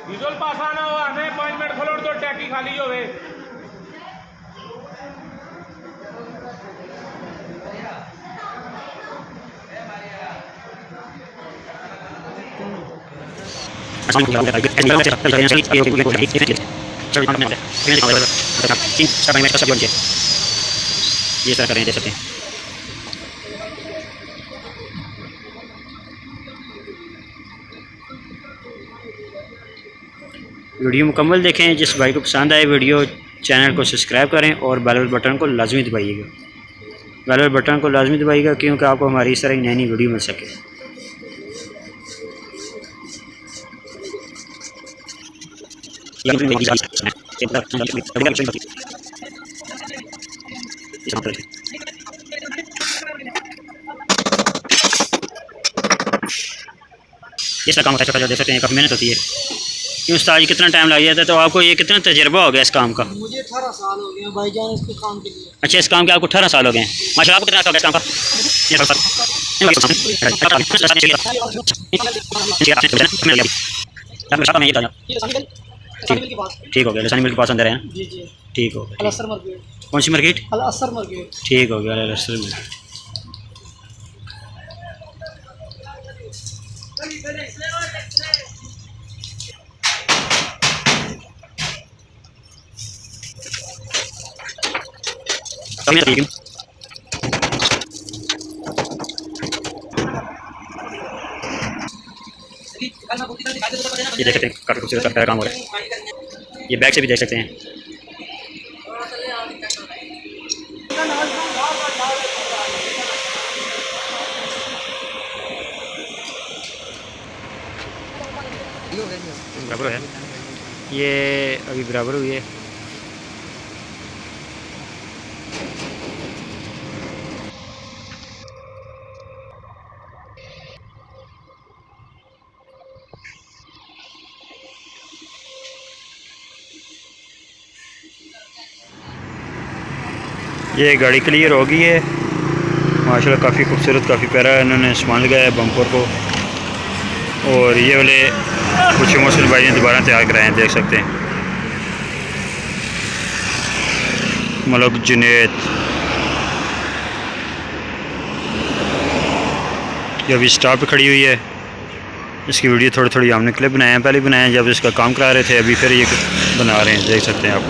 Visual पास आना हो आने 5 मिनट खोलो तो टैकी खाली होवे। ये तरह करें, दे सकते हैं। वीडियो मुकम्मल देखें। जिस भाई को पसंद आए वीडियो, चैनल को सब्सक्राइब करें और बेल बटन को लाजमी दबाइएगा। बेल बटन को लाजमी दबाइएगा क्योंकि आपको हमारी इस तरह की नई नई वीडियो मिल सके। इसका काम होता है, देख सकते हैं काफ़ी मेहनत होती है। क्यों उस्ताद जी कितना टाइम लग जाता है? तो आपको ये कितना तजर्बा हो गया इस काम का? मुझे 18 साल हो गए भाईजान इसके काम के लिए। अच्छा, इस काम के आपको 18 साल हो गए हैं। माशाल्लाह, आपको कितना हो गया इस काम का? ठीक हो गया, लसानी मिल के पास अंदर है। ठीक हो गया। कौन सी मार्केट? ठीक हो गया, अलअसर मार्केट। ये देख सकते हैं काफ़ी खूबसूरत लगता है काम हो रहा है। ये बैक से भी देख सकते हैं। बराबर है, ये अभी बराबर हुई है। ये गाड़ी क्लियर हो गई है माशाल्लाह, काफ़ी खूबसूरत, काफ़ी प्यारा इन्होंने सामान लगाया है बम्पर को। और ये वाले कुछ इमोशनल भाई ने दोबारा तैयार कराए हैं, देख सकते हैं। मलक जुनैद ये अभी स्टॉप पे खड़ी हुई है। इसकी वीडियो थोड़ी थोड़ी हमने क्लिप बनाए हैं, पहले बनाए हैं जब इसका काम करा रहे थे, अभी फिर ये बना रहे हैं, देख सकते हैं आप।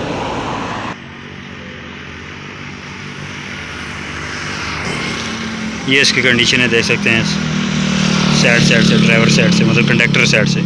ये इसकी कंडीशन है, देख सकते हैं। साइड से ड्राइवर साइड से, मतलब कंडक्टर साइड से।